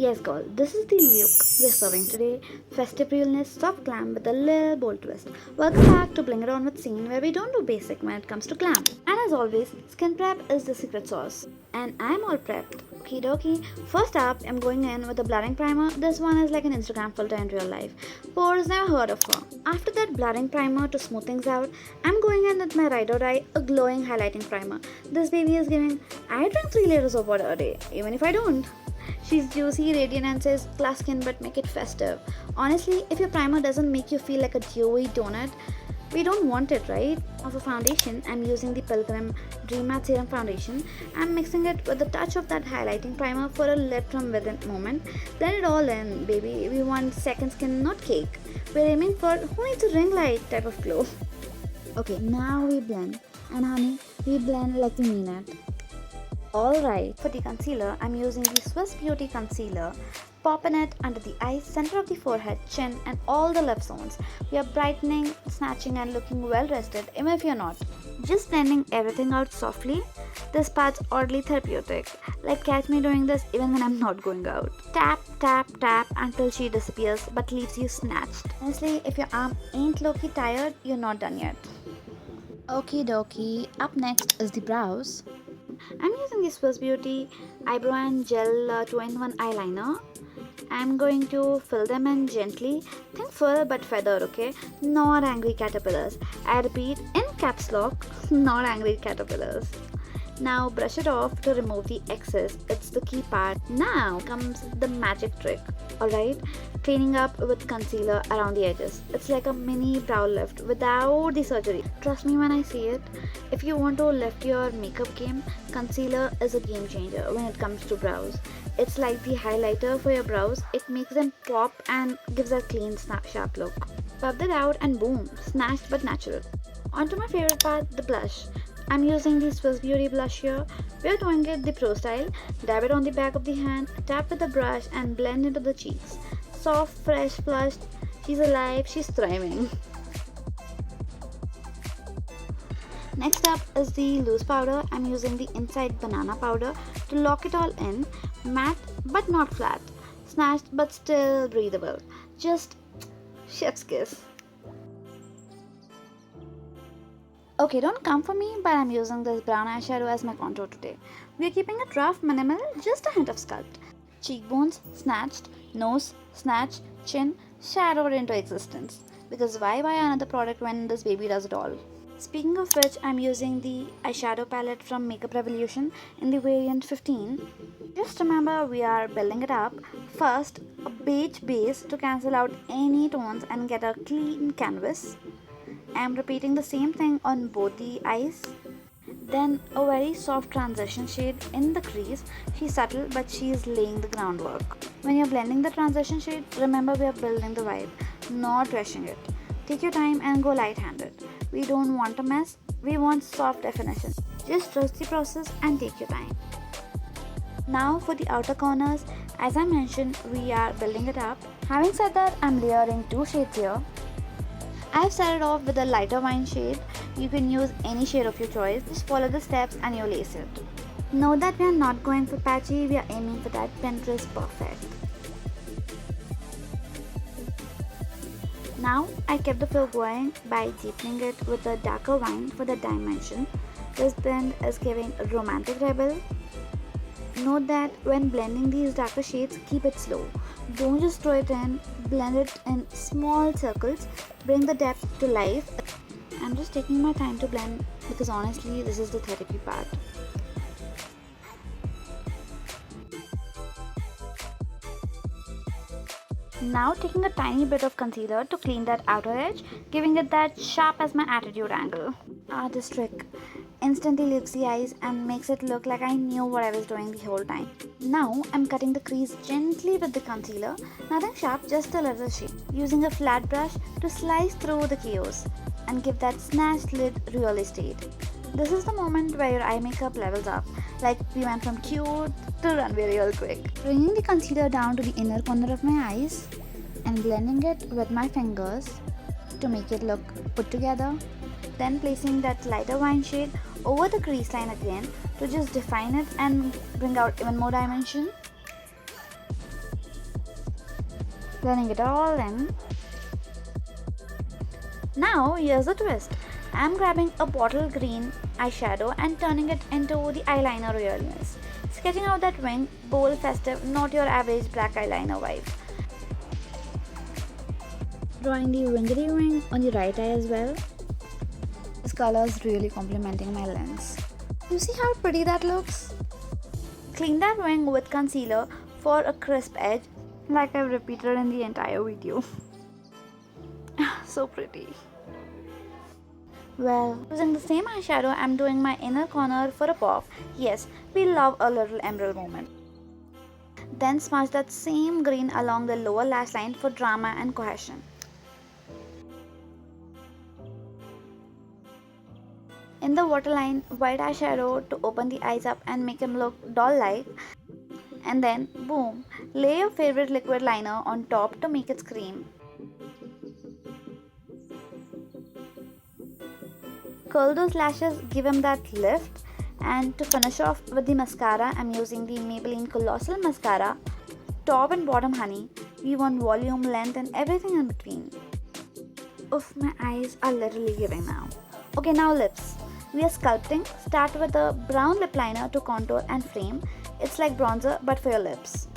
Yes, girl, this is the look we're serving today. Festive realness, soft glam with a little bold twist. Welcome back to Bling It On with Scene, where we don't do basic when it comes to glam. And as always, skin prep is the secret sauce. And I'm all prepped. Okie dokie. First up, I'm going in with a blurring primer. This one is like an Instagram filter in real life. Pores, never heard of her. After that blurring primer to smooth things out, I'm going in with my ride or die, a glowing highlighting primer. This baby is giving, I drink 3 liters of water a day, even if I don't. She's juicy, radiant, and says class skin but make it festive. Honestly, if your primer doesn't make you feel like a dewy donut, we don't want it, right? For foundation, I'm using the Pilgrim Dream Matte Serum Foundation. I'm mixing it with a touch of that highlighting primer for a lit from within moment. Blend it all in, baby. We want second skin, not cake. We're aiming for who needs a ring light type of glow. Okay, now we blend. And honey, we blend like we mean it. Alright, for the concealer, I'm using the Swiss Beauty Concealer, popping it under the eyes, center of the forehead, chin, and all the left zones. We are brightening, snatching, and looking well rested, even if you're not. Just blending everything out softly. This part's oddly therapeutic. Like catch me doing this even when I'm not going out. Tap, tap, tap until she disappears but leaves you snatched. Honestly, if your arm ain't low-key tired, you're not done yet. Okie dokie, up next is the brows. I'm using the Swiss Beauty Eyebrow and Gel 2-in-1 eyeliner. I'm going to fill them in gently. Think full but feathered, okay? Not angry caterpillars. I repeat, in caps lock, not angry caterpillars. Now brush it off to remove the excess. It's the key part. Now comes the magic trick. Alright? Cleaning up with concealer around the edges. It's like a mini brow lift without the surgery. Trust me when I say it. If you want to lift your makeup game, concealer is a game changer when it comes to brows. It's like the highlighter for your brows. It makes them pop and gives a clean, sharp look. Rub that out and boom, snatched but natural. On to my favorite part, the blush. I'm using the Swiss Beauty blush here. We're doing it the pro style. Dab it on the back of the hand, tap with the brush and blend into the cheeks. Soft, fresh, flushed. She's alive, she's thriving. Next up is the loose powder. I'm using the Inside Banana powder to lock it all in. Matte but not flat. Snatched but still breathable. Just chef's kiss. Okay, don't come for me, but I'm using this brown eyeshadow as my contour today. We are keeping it rough, minimal, just a hint of sculpt. Cheekbones snatched, nose snatched, chin shadowed into existence. Because why buy another product when this baby does it all? Speaking of which, I'm using the eyeshadow palette from Makeup Revolution in the variant 15. Just remember, we are building it up. First, a beige base to cancel out any tones and get a clean canvas. I'm repeating the same thing on both the eyes. Then a very soft transition shade in the crease. She's subtle but she's laying the groundwork. When you're blending the transition shade, remember we are building the vibe, not rushing it. Take your time and go light-handed. We don't want a mess, we want soft definition. Just trust the process and take your time. Now for the outer corners, as I mentioned, we are building it up. Having said that, I'm layering 2 shades here. I've started off with a lighter wine shade. You can use any shade of your choice. Just follow the steps and you'll ace it. Note that we are not going for patchy, we are aiming for that Pinterest perfect. Now I kept the fill going by deepening it with a darker wine for the dimension. This blend is giving romantic rebel. Note that when blending these darker shades, keep it slow. Don't just throw it in, blend it in small circles, bring the depth to life. I'm just taking my time to blend because honestly, this is the therapy part. Now taking a tiny bit of concealer to clean that outer edge, giving it that sharp as my attitude angle. This trick instantly lifts the eyes and makes it look like I knew what I was doing the whole time. Now I'm cutting the crease gently with the concealer, nothing sharp, just a little shape. Using a flat brush to slice through the chaos and give that snatched lid real estate. This is the moment where your eye makeup levels up, like we went from cute to runway real quick. Bringing the concealer down to the inner corner of my eyes and blending it with my fingers to make it look put together. Then placing that lighter wine shade over the crease line again to just define it and bring out even more dimension. Blending it all in. Now here's the twist. I'm grabbing a bottle green eyeshadow and turning it into the eyeliner realness. Sketching out that wing, bold, festive, not your average black eyeliner vibe. Drawing the wingery wing on the right eye as well. This color is really complementing my lens. You see how pretty that looks? Clean that wing with concealer for a crisp edge, like I've repeated in the entire video. So pretty. Well, using the same eyeshadow, I'm doing my inner corner for a pop. Yes, we love a little emerald moment. Then smudge that same green along the lower lash line for drama and cohesion. In the waterline, white eyeshadow to open the eyes up and make him look doll-like. And then, boom, lay your favorite liquid liner on top to make it scream. Curl those lashes, give him that lift. And to finish off with the mascara, I'm using the Maybelline Colossal Mascara. Top and bottom honey. We want volume, length and everything in between. Oof, my eyes are literally giving now. Okay, now lips. We are sculpting. Start with a brown lip liner to contour and frame. It's like bronzer but for your lips.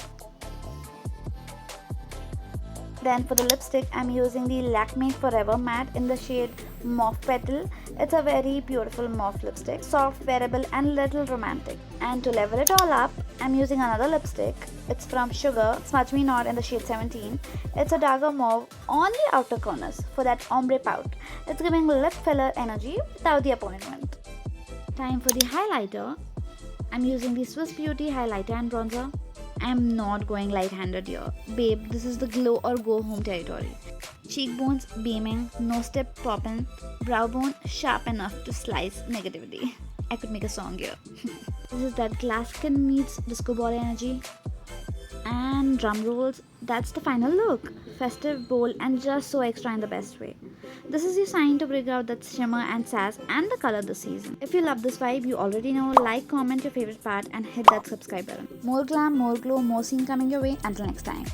Then for the lipstick, I'm using the Lakme Forever Matte in the shade Mauve Petal. It's a very beautiful mauve lipstick, soft, wearable and little romantic. And to level it all up, I'm using another lipstick. It's from Sugar, Smudge Me Not in the shade 17. It's a darker mauve on the outer corners for that ombre pout. It's giving lip filler energy without the appointment. Time for the highlighter. I'm using the Swiss Beauty highlighter and bronzer. I'm not going light-handed here. Babe, this is the glow or go home territory. Cheekbones beaming, nose tip popping, brow bone sharp enough to slice negativity. I could make a song here. This is that glass skin meets disco ball energy. And drum rolls, that's the final look. Festive, bold and just so extra in the best way. This is your sign to bring out that shimmer and sass and the color this season. If you love this vibe, you already know, like, comment your favorite part and hit that subscribe button. More glam, more glow, more scene coming your way. Until next time.